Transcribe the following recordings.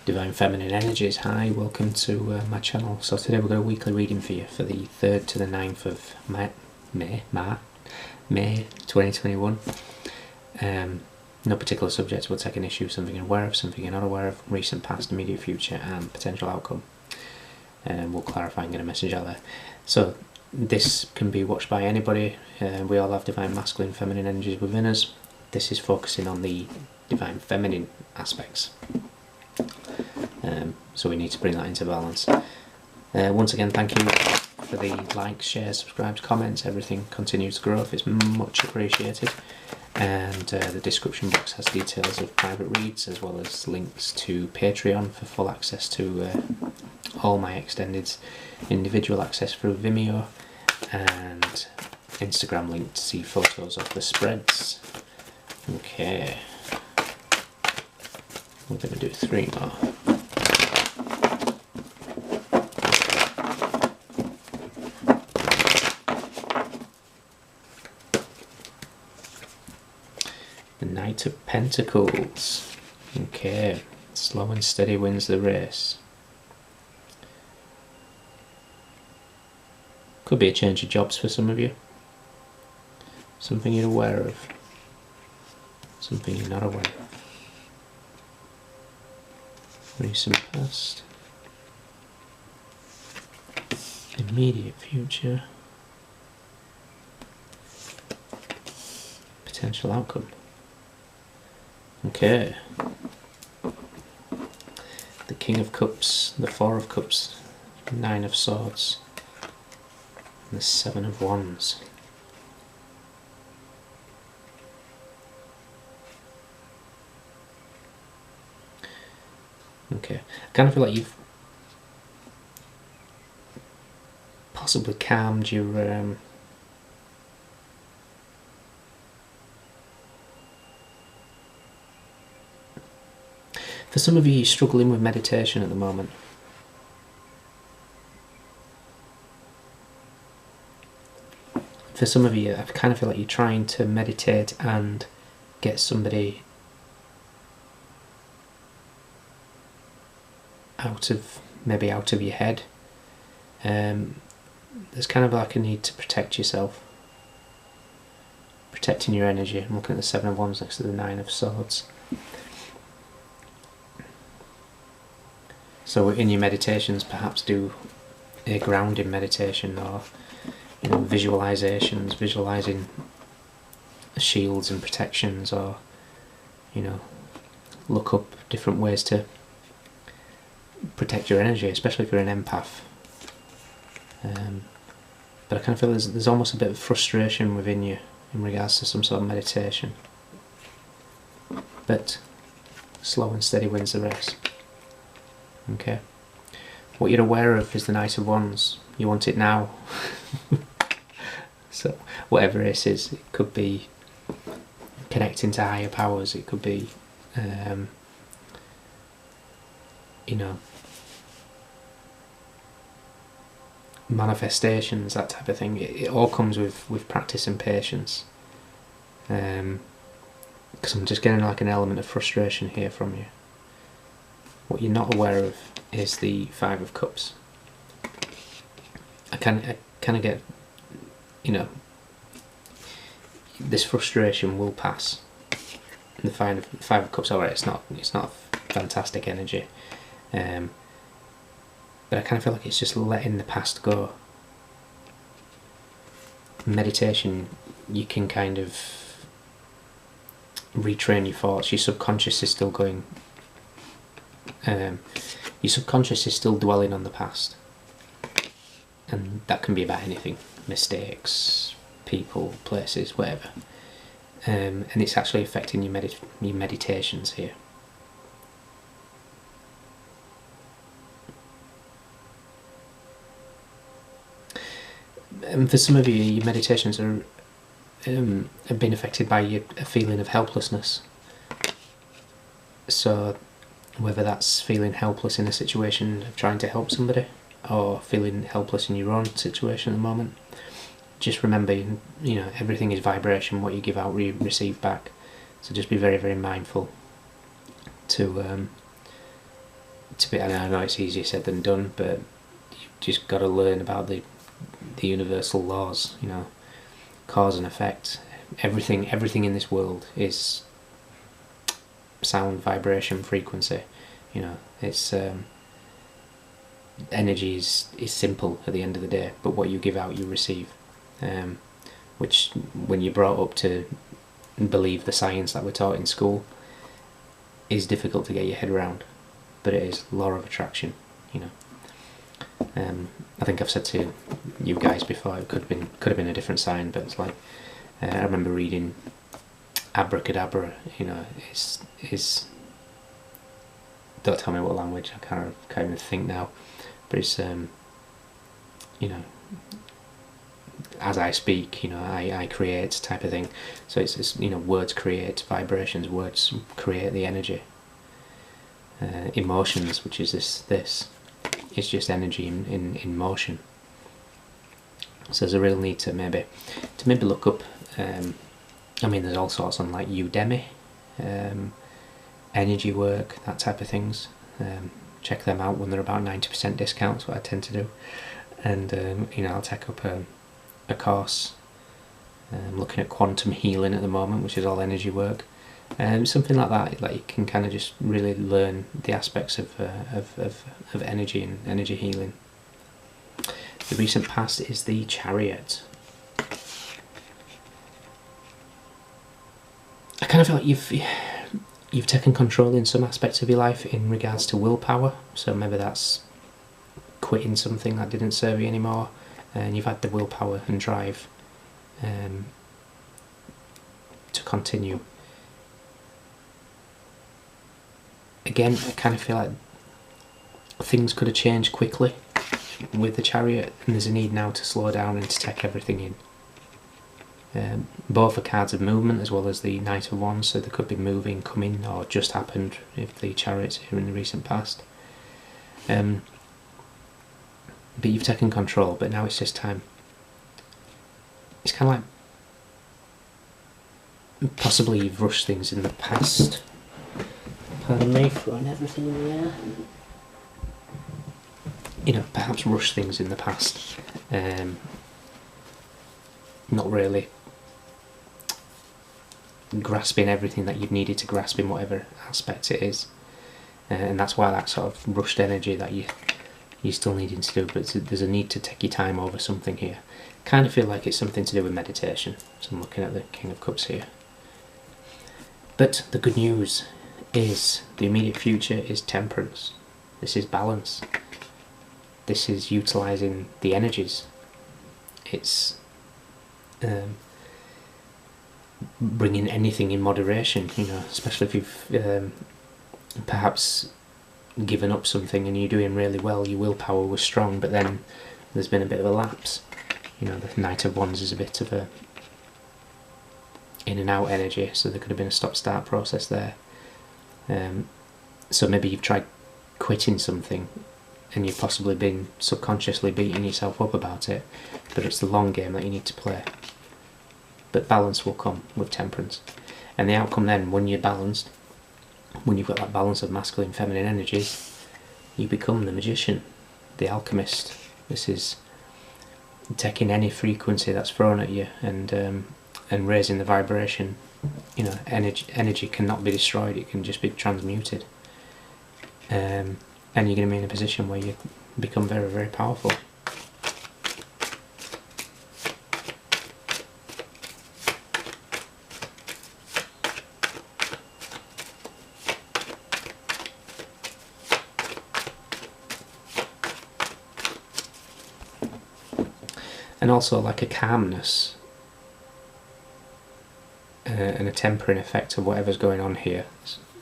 Divine Feminine Energies, hi, welcome to my channel. So today we've got a weekly reading for you for the 3rd to the 9th of May 2021. No particular subject, we'll take an issue, something you're aware of, something you're not aware of, recent, past, immediate future and potential outcome. And we'll clarify and get a message out there. So this can be watched by anybody. We all have divine masculine, feminine energies within us. This is focusing on the divine feminine aspects. So we need to bring that into balance. Once again, thank you for the likes, shares, subscribes, comments. Everything continues to grow. It's much appreciated. And the description box has details of private reads as well as links to Patreon for full access to all my extended individual access through Vimeo, and Instagram link to see photos of the spreads. Okay, we're going to do 3 more. The Knight of Pentacles. Okay, slow and steady wins the race. Could be a change of jobs for some of you. Something you're aware of. Something you're not aware of. Recent past. Immediate future. Potential outcome. Okay. The King of Cups, the 4 of Cups, 9 of Swords, and the 7 of Wands. Okay, I kind of feel like you've possibly calmed your for some of you, you're struggling with meditation at the moment. For some of you, I kind of feel like you're trying to meditate and get somebody out of your head. There's kind of like a need to protect yourself, protecting your energy. I'm looking at the 7 of Wands next to the 9 of Swords. So in your meditations, perhaps do a grounding meditation, or visualizations, visualizing shields and protections, or look up different ways to protect your energy, especially if you're an empath. But I kind of feel there's almost a bit of frustration within you in regards to some sort of meditation. But slow and steady wins the race. Okay. What you're aware of is the Knight of Wands. You want it now. So whatever it is, it could be connecting to higher powers, it could be manifestations, that type of thing. It all comes with practice and patience. Because I'm just getting like an element of frustration here from you. What you're not aware of is the 5 of Cups. I kind of get, this frustration will pass. The 5 of Cups, alright, it's not fantastic energy, but I kind of feel like it's just letting the past go. Meditation, you can kind of retrain your thoughts. Your subconscious is still going. Your subconscious is still dwelling on the past, and that can be about anything, mistakes, people, places, whatever, and it's actually affecting your meditations here. And for some of you, your meditations are have been affected by a feeling of helplessness. So whether that's feeling helpless in a situation of trying to help somebody, or feeling helpless in your own situation at the moment, just remember, everything is vibration. What you give out, you receive back. So just be very, very mindful to and I know it's easier said than done, but you've just got to learn about the universal laws, you know, cause and effect. Everything in this world is sound, vibration, frequency. You know, it's energy is simple at the end of the day, but what you give out, you receive. Which, when you're brought up to believe the science that we're taught in school, is difficult to get your head around. But it is law of attraction, you know. I think I've said to you guys before, it could have been a different sign, but it's like, I remember reading abracadabra, you know, is don't tell me what language, I can't even think now, but it's you know, as I speak, you know, I create type of thing. So it's you know, words create vibrations, words create the energy. Emotions, which is this is just energy in motion. So there's a real need to maybe look up. I mean, there's all sorts on like Udemy, energy work, that type of things. Check them out when they're about 90% discounts, what I tend to do. And you know, I'll take up a course. I'm looking at quantum healing at the moment, which is all energy work. Something like that, like you can kind of just really learn the aspects of energy and energy healing. The recent past is the Chariot. I kind of feel like you've taken control in some aspects of your life in regards to willpower. So maybe that's quitting something that didn't serve you anymore, and you've had the willpower and drive to continue. Again, I kind of feel like things could have changed quickly with the Chariot, and there's a need now to slow down and to take everything in. Both are cards of movement as well as the Knight of Wands, so they could be moving, coming, or just happened if the Chariot's here in the recent past. But you've taken control, but now it's just time. It's kind of like possibly you've rushed things in the past. Pardon me, throwing everything in the air. You know, perhaps rush things in the past. Not really grasping everything that you've needed to grasp in whatever aspect it is. And that's why that sort of rushed energy that you're still needing to do, but there's a need to take your time over something here. Kind of feel like it's something to do with meditation. So I'm looking at the King of Cups here. But the good news is the immediate future is temperance. This is balance. This is utilising the energies. It's bringing anything in moderation, you know, especially if you've perhaps given up something and you're doing really well, your willpower was strong, but then there's been a bit of a lapse. You know, the Knight of Wands is a bit of a in and out energy, so there could have been a stop-start process there. So maybe you've tried quitting something and you've possibly been subconsciously beating yourself up about it, but it's the long game that you need to play. But balance will come with temperance, and the outcome then, when you're balanced, when you've got that balance of masculine and feminine energies, you become the magician, the alchemist. This is taking any frequency that's thrown at you and raising the vibration. You know, energy cannot be destroyed, it can just be transmuted. And you're going to be in a position where you become very, very powerful. And also like a calmness and a tempering effect of whatever's going on here,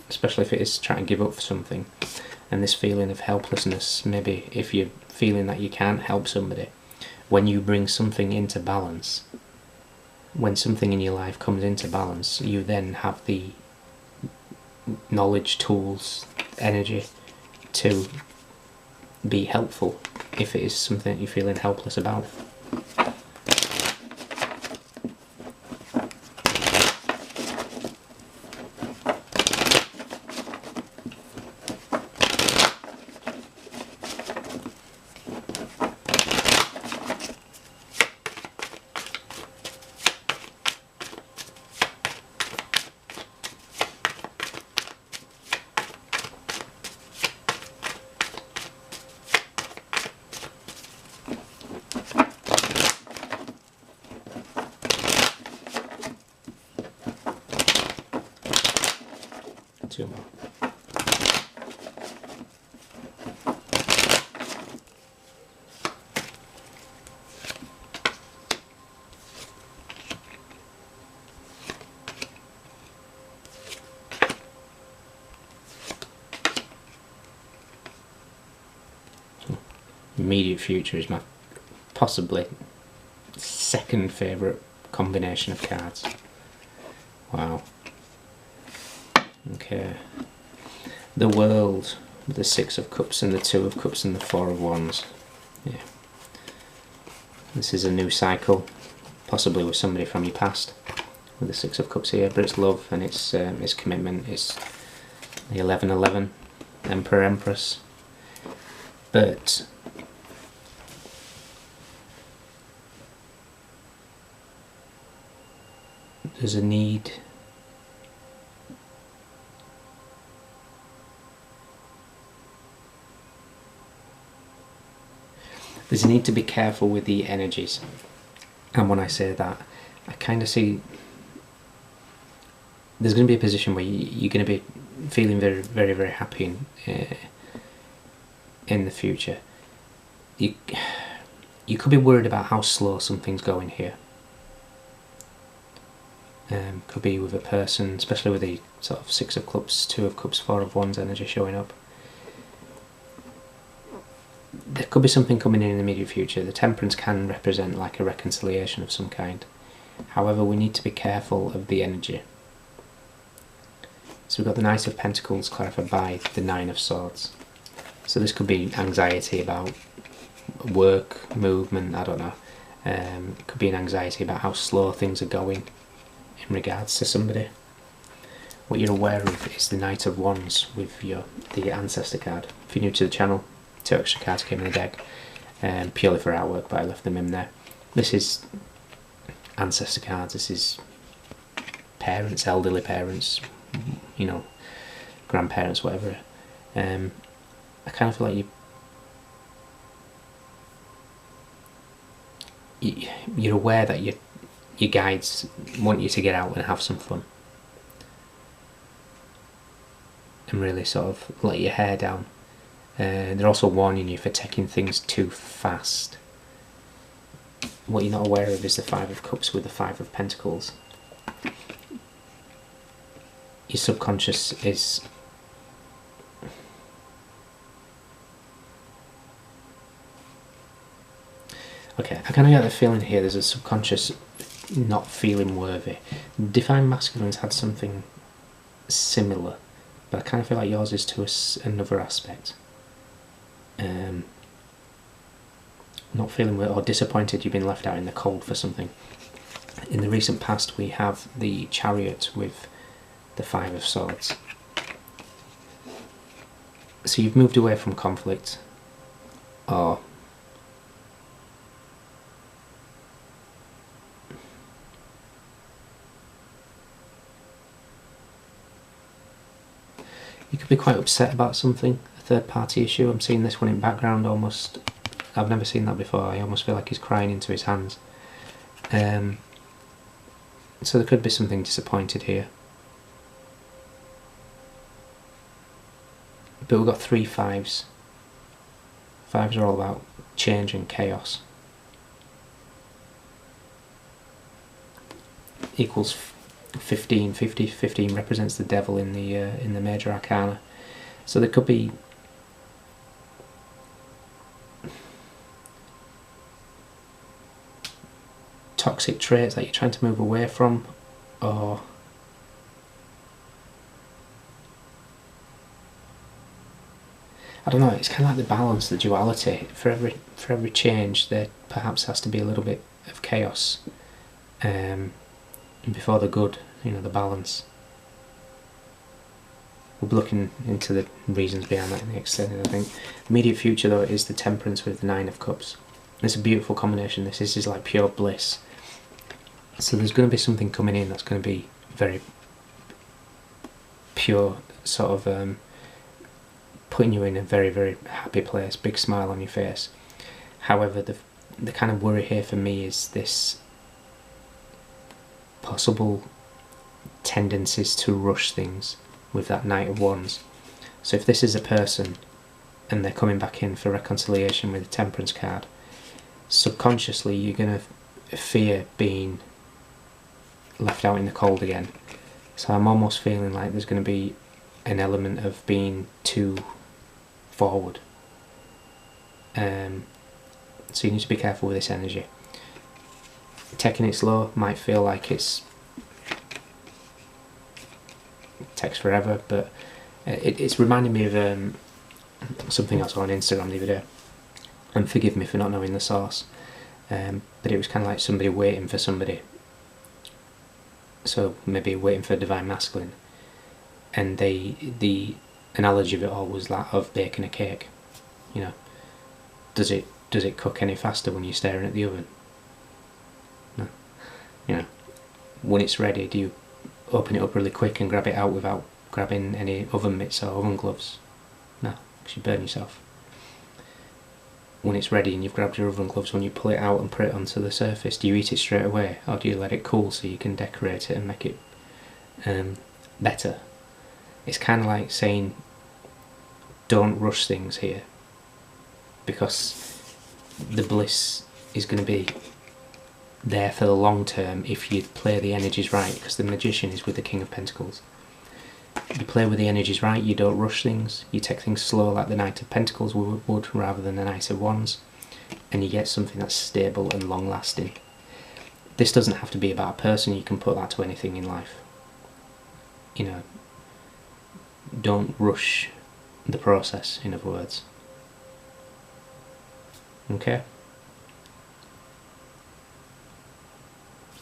especially if it is trying to give up for something. And this feeling of helplessness, maybe if you're feeling that you can't help somebody, when you bring something into balance, when something in your life comes into balance, you then have the knowledge, tools, energy to be helpful if it is something that you're feeling helpless about. Immediate future is my possibly second favourite combination of cards. Wow. Okay. The World, with the Six of Cups and the Two of Cups and the Four of Wands. Yeah. This is a new cycle, possibly with somebody from your past, with the Six of Cups here, but it's love and it's commitment. It's the 11-11, Emperor, Empress. But there's a need to be careful with the energies, and when I say that, I kind of see there's going to be a position where you're going to be feeling very, very, very happy in the future. You could be worried about how slow something's going here. Could be with a person, especially with the sort of Six of Cups, Two of Cups, Four of Wands energy showing up. There could be something coming in the immediate future. The Temperance can represent like a reconciliation of some kind. However, we need to be careful of the energy. So we've got the Knight of Pentacles clarified by the Nine of Swords. So this could be anxiety about work, movement, I don't know. It could be an anxiety about how slow things are going in regards to somebody. What you're aware of is the Knight of Wands with the Ancestor card. If you're new to the channel, 2 extra cards came in the deck, purely for artwork, but I left them in there. This is Ancestor cards. This is parents, elderly parents, you know, grandparents, whatever. I kind of feel like you're aware that your guides want you to get out and have some fun, and really sort of let your hair down. They're also warning you for taking things too fast. What you're not aware of is the Five of Cups with the Five of Pentacles. Your subconscious is okay, I kind of get the feeling here there's a subconscious not feeling worthy. Divine Masculines had something similar, but I kind of feel like yours is to another aspect. Not feeling worthy or disappointed you've been left out in the cold for something. In the recent past we have the Chariot with the Five of Swords. So you've moved away from conflict, or you could be quite upset about something, a third party issue. I'm seeing this one in background almost. I've never seen that before. I almost feel like he's crying into his hands. So there could be something disappointed here. But we've got 3 fives. Fives are all about change and chaos. Equals 15. 15 represents the devil in the major arcana. So there could be toxic traits that you're trying to move away from, or I don't know, it's kind of like the balance, the duality. For every change there perhaps has to be a little bit of chaos, and before the good, you know, the balance. We'll be looking into the reasons behind that in the extended, I think. Immediate future though is the Temperance with the Nine of Cups. It's a beautiful combination. This is like pure bliss. So there's going to be something coming in that's going to be very pure, sort of putting you in a very, very happy place, big smile on your face. However, the kind of worry here for me is this possible tendencies to rush things with that Knight of Wands. So if this is a person and they're coming back in for reconciliation with the Temperance card, subconsciously you're going to fear being left out in the cold again. So I'm almost feeling like there's going to be an element of being too forward. So you need to be careful with this energy. Taking it slow might feel like it takes forever, but it's reminding me of something I saw on Instagram the other day, and forgive me for not knowing the source, but it was kind of like somebody waiting for somebody, so maybe waiting for Divine Masculine, and the analogy of it all was that of baking a cake. You know, does it cook any faster when you're staring at the oven? No. You know, when it's ready, do you open it up really quick and grab it out without grabbing any oven mitts or oven gloves? No, because you burn yourself. When it's ready and you've grabbed your oven gloves, when you pull it out and put it onto the surface, do you eat it straight away, or do you let it cool so you can decorate it and make it better? It's kind of like saying, don't rush things here, because the bliss is going to be there for the long term if you play the energies right, because the Magician is with the King of Pentacles. You play with the energies right, you don't rush things, you take things slow like the Knight of Pentacles would rather than the Knight of Wands, and you get something that's stable and long lasting. This doesn't have to be about a person, you can put that to anything in life. You know, don't rush the process, in other words. Okay?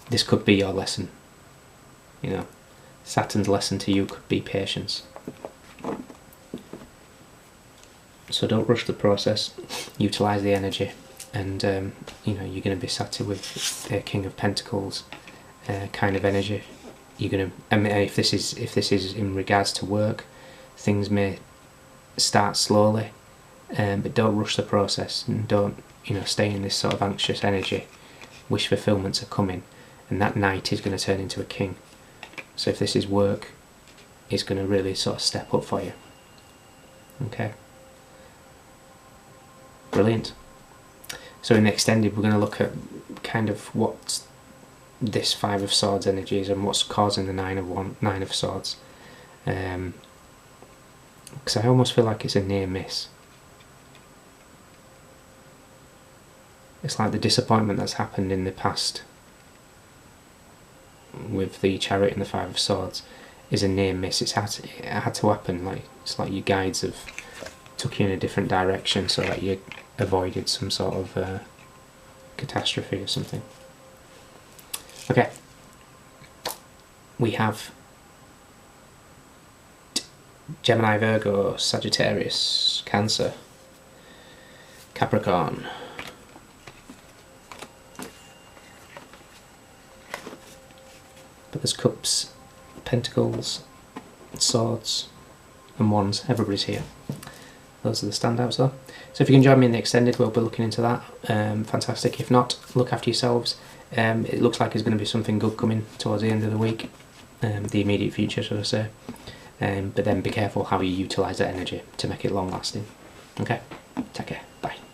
This could be your lesson. You know, Saturn's lesson to you could be patience. So don't rush the process, utilise the energy, and you know, you're going to be sat with the King of Pentacles kind of energy. You're going to, I mean, if this is in regards to work, things may start slowly, but don't rush the process, and don't, you know, stay in this sort of anxious energy. Wish fulfillments are coming, and that knight is going to turn into a king. So if this is work, it's going to really sort of step up for you. Okay. Brilliant. So in the extended, we're going to look at kind of what this Five of Swords energy is and what's causing the Nine of Swords. Because I almost feel like it's a near miss. It's like the disappointment that's happened in the past with the Chariot and the Five of Swords is a near miss. It had to happen. Like, it's like your guides have took you in a different direction so that you avoided some sort of catastrophe or something. Okay, we have Gemini, Virgo, Sagittarius, Cancer, Capricorn. But there's Cups, Pentacles, Swords and Wands. Everybody's here. Those are the standouts though. So if you can join me in the extended, we'll be looking into that. Fantastic. If not, look after yourselves. It looks like there's going to be something good coming towards the end of the week. The immediate future, should I say. But then be careful how you utilise that energy to make it long lasting. Okay? Take care. Bye.